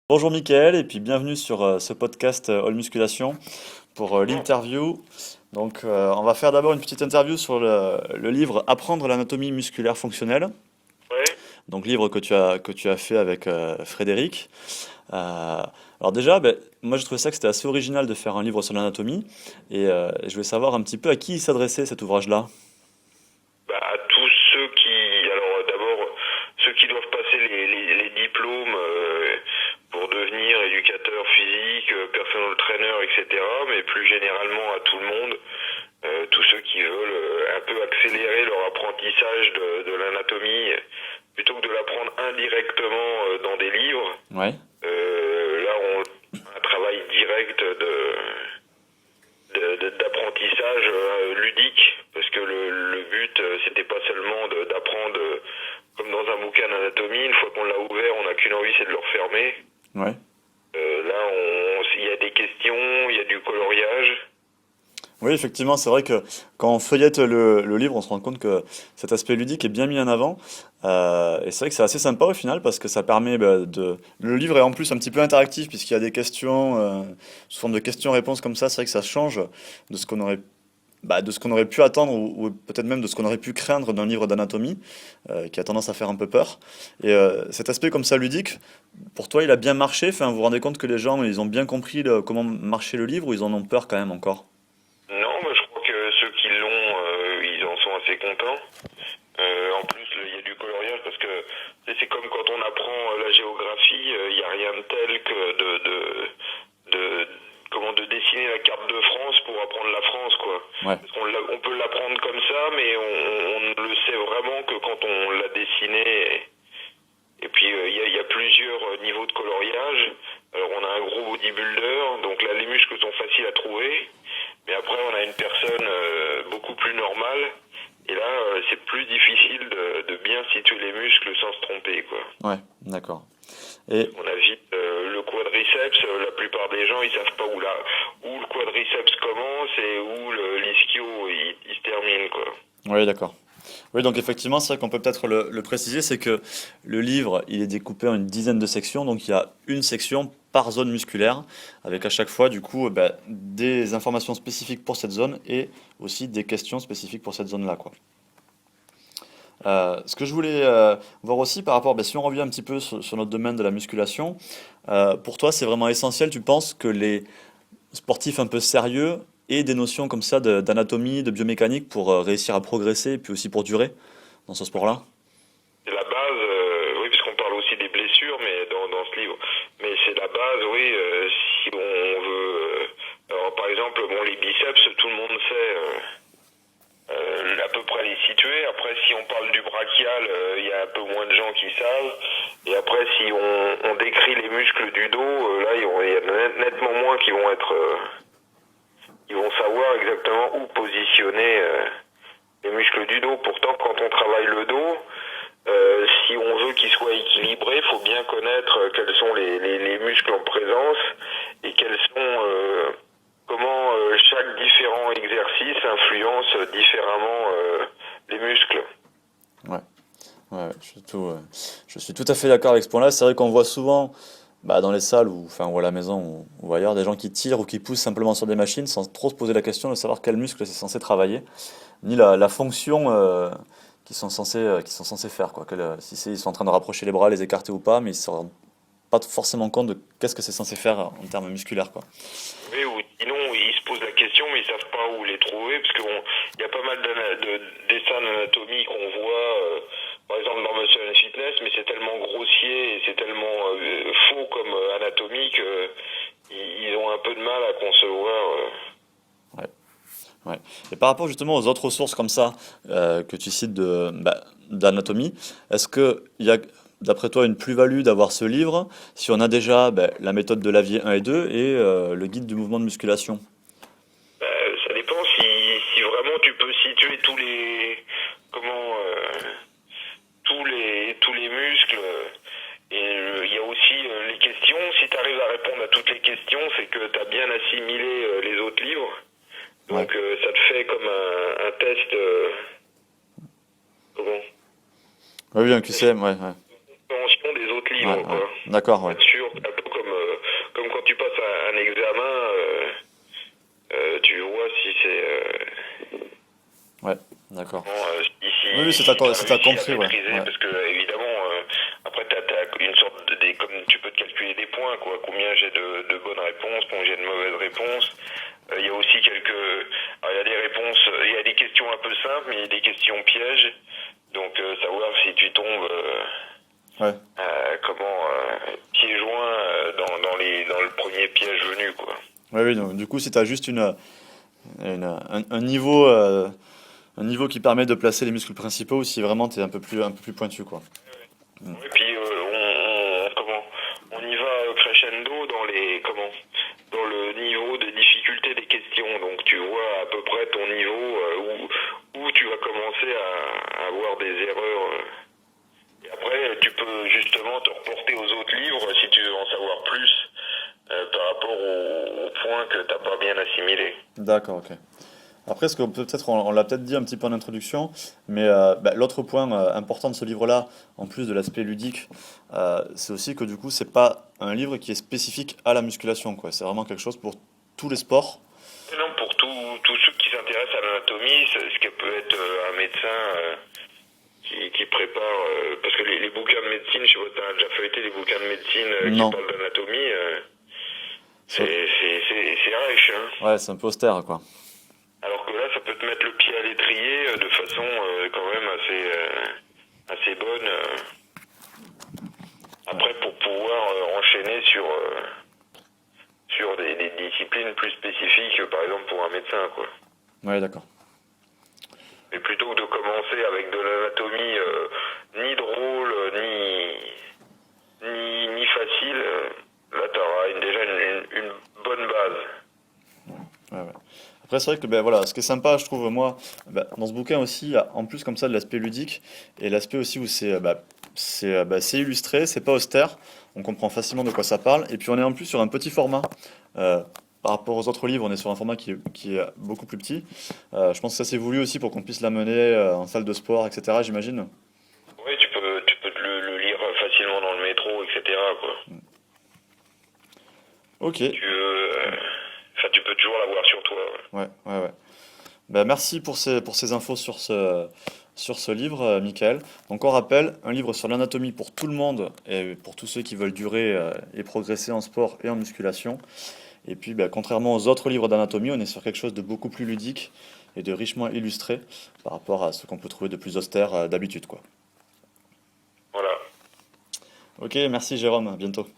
Bonjour Mickaël et puis bienvenue sur ce podcast All Musculation pour l'interview. On va faire d'abord une petite interview sur le livre Apprendre l'anatomie musculaire fonctionnelle. Ouais. Donc livre que tu as fait avec Frédéric. Alors déjà, moi j'ai trouvé ça que c'était assez original de faire un livre sur l'anatomie et je voulais savoir un petit peu à qui il s'adressait cet ouvrage-là. Bah, à tous ceux qui, alors d'abord, ceux qui doivent passer les diplômes pour devenir éducateur physique, personal trainer, etc. Mais plus généralement à tout le monde, tous ceux qui veulent un peu accélérer leur apprentissage de l'anatomie, plutôt que de l'apprendre indirectement dans des livres. Ouais. Là, on a un travail direct d'apprentissage ludique, parce que le but, c'était pas seulement d'apprendre comme dans un bouquin d'anatomie. Une fois qu'on l'a ouvert, on n'a qu'une envie, c'est de le refermer. Ouais. Là, il y a des questions, il y a du coloriage. Oui, effectivement, c'est vrai que quand on feuillette le livre, on se rend compte que cet aspect ludique est bien mis en avant. Et c'est vrai que c'est assez sympa au final parce que ça permet de... Le livre est en plus un petit peu interactif puisqu'il y a des questions sous forme de questions-réponses comme ça. C'est vrai que ça change de ce qu'on aurait, de ce qu'on aurait pu attendre ou peut-être même de ce qu'on aurait pu craindre d'un livre d'anatomie qui a tendance à faire un peu peur. Et cet aspect comme ça ludique, pour toi, il a bien marché? Enfin, vous vous rendez compte que les gens, ils ont bien compris comment marchait le livre ou ils en ont peur quand même encore? Non, mais je crois que ceux qui l'ont, ils en sont assez contents. En plus, il y a du coloriage parce que c'est comme quand on apprend la géographie, il n'y a rien de tel que de, comment de dessiner la carte de France pour apprendre la France, quoi. Ouais. Parce on peut l'apprendre comme ça, mais on ne le sait vraiment que quand on l'a dessiné. Et puis il y a plusieurs niveaux de coloriage. Alors on a un gros bodybuilder, donc là les muscles sont faciles à trouver. Mais après on a une personne beaucoup plus normale. Et là c'est plus difficile de bien situer les muscles sans se tromper, quoi. Ouais, d'accord. Et On a vite le quadriceps, la plupart des gens ils savent pas où le quadriceps commence et où l'ischio il se termine, quoi. oui, d'accord. Oui, donc effectivement, c'est vrai qu'on peut peut-être le préciser, c'est que le livre, il est découpé en une dizaine de sections, donc il y a une section par zone musculaire, avec à chaque fois, du coup, des informations spécifiques pour cette zone et aussi des questions spécifiques pour cette zone-là, quoi. Ce que je voulais voir aussi par rapport, si on revient un petit peu sur notre domaine de la musculation, pour toi, c'est vraiment essentiel, tu penses, que les sportifs un peu sérieux aient des notions comme ça d'anatomie, de biomécanique pour réussir à progresser et puis aussi pour durer dans ce sport-là? C'est la base, oui, parce qu'on parle aussi des blessures, mais dans ce livre. Mais c'est la base, oui, si on veut. Alors, par exemple, bon, les biceps, tout le monde sait à peu près les situer. Après, si on parle du brachial, il y a un peu moins de gens qui savent. Et après, si on décrit les muscles du dos, là, il y a nettement moins qui vont être, qui vont savoir exactement où positionner les muscles du dos. Pourtant, quand on travaille le dos, si on veut qu'il soit équilibré, il faut bien connaître quels sont les muscles en présence et quels sont comment chaque différent exercice influence différemment les muscles. Ouais, ouais, je suis tout à fait d'accord avec ce point-là. C'est vrai qu'on voit souvent dans les salles ou à la maison ou ailleurs des gens qui tirent ou qui poussent simplement sur des machines sans trop se poser la question de savoir quel muscle c'est censé travailler, ni la fonction qu'ils sont censés faire, quoi. Si ils sont en train de rapprocher les bras, les écarter ou pas, mais ils se rendent pas forcément compte de qu'est-ce que c'est censé faire en termes musculaires, quoi. Oui, ou sinon ils se posent la question mais ils savent pas où les trouver parce que bon, il y a pas mal de dessins d'anatomie qu'on voit, par exemple dans Muscle and Fitness, mais c'est tellement grossier et c'est tellement faux comme anatomie que ils ont un peu de mal à concevoir. Ouais, ouais. Et par rapport justement aux autres ressources comme ça que tu cites d'anatomie, est-ce que il y a, d'après toi, une plus-value d'avoir ce livre si on a déjà la méthode de Lavier 1 et 2 et le guide du mouvement de musculation? Ça dépend si vraiment tu peux situer comment tous les muscles. Et il y a aussi les questions. Si tu arrives à répondre à toutes les questions, c'est que tu as bien assimilé les autres livres. Ouais, Donc ça te fait comme un test, comment ouais, oui, un test QCM, ouais, ouais, de compréhension des autres ouais, livres, ouais. quoi. D'accord, Pour ouais. être sûr, un peu Ouais, d'accord. Bon, Oui, oui, si t'as c'est t'as réussi à compris, ouais. maîtriser, Ouais. parce que évidemment, après t'as une sorte comme tu peux te calculer des points, quoi, combien j'ai de bonnes réponses, combien j'ai de mauvaises réponses. Il y a aussi alors, il y a des réponses, il y a des questions un peu simples, mais il y a des questions pièges. Donc savoir si tu tombes, Ouais. pieds joints dans le premier piège venu, quoi. Ouais, oui, donc du coup, si t'as juste un niveau qui permet de placer les muscles principaux, ou si vraiment t'es un peu plus pointu, quoi. Mm. Et puis on y va crescendo dans le niveau de difficulté des questions. Donc tu vois à peu près ton niveau où tu vas commencer à avoir des erreurs. Et après, tu peux justement te reporter aux autres livres si tu veux en savoir plus par rapport aux points que t'as pas bien assimilés. D'accord, ok. Après, ce qu'on peut peut-être, on l'a peut-être dit un petit peu en introduction, mais l'autre point important de ce livre-là, en plus de l'aspect ludique, c'est aussi que du coup, c'est pas un livre qui est spécifique à la musculation, quoi. C'est vraiment quelque chose pour tous les sports. Et non, pour tous ceux qui s'intéressent à l'anatomie, ce qui peut être un médecin qui prépare, parce que les bouquins de médecine, je sais pas, t'as déjà feuilleté les bouquins de médecine qui Non. parlent d'anatomie, C'est- c'est riche, hein. Ouais, c'est un peu austère, quoi. Alors que là, ça peut te mettre le pied à l'étrier de façon quand même assez bonne. Ouais, Après, pour pouvoir enchaîner sur des disciplines plus spécifiques, par exemple pour un médecin, quoi. ouais, d'accord. Mais plutôt que de commencer avec de l'anatomie ni drôle, ni facile, là, tu auras déjà une bonne base. Ouais, ouais. Après, c'est vrai que ben, voilà, ce qui est sympa, je trouve, moi, ben, dans ce bouquin aussi, il y a, en plus comme ça de l'aspect ludique, et l'aspect aussi où c'est illustré, c'est pas austère, on comprend facilement de quoi ça parle, et puis on est en plus sur un petit format. euh, Par rapport aux autres livres, on est sur un format qui est beaucoup plus petit. Je pense que ça c'est voulu aussi pour qu'on puisse l'amener en salle de sport, etc., j'imagine. Oui, tu peux le lire facilement dans le métro, etc., quoi. Ok, Si tu veux, enfin, tu peux toujours l'avoir sur toi. Ouais. ouais, ouais, ouais. Ben, merci pour ces infos sur ce livre, Michael. Donc on rappelle, un livre sur l'anatomie pour tout le monde et pour tous ceux qui veulent durer et progresser en sport et en musculation. Et puis, ben, contrairement aux autres livres d'anatomie, on est sur quelque chose de beaucoup plus ludique et de richement illustré par rapport à ce qu'on peut trouver de plus austère d'habitude, quoi. Voilà. Ok, merci Jérôme, à bientôt.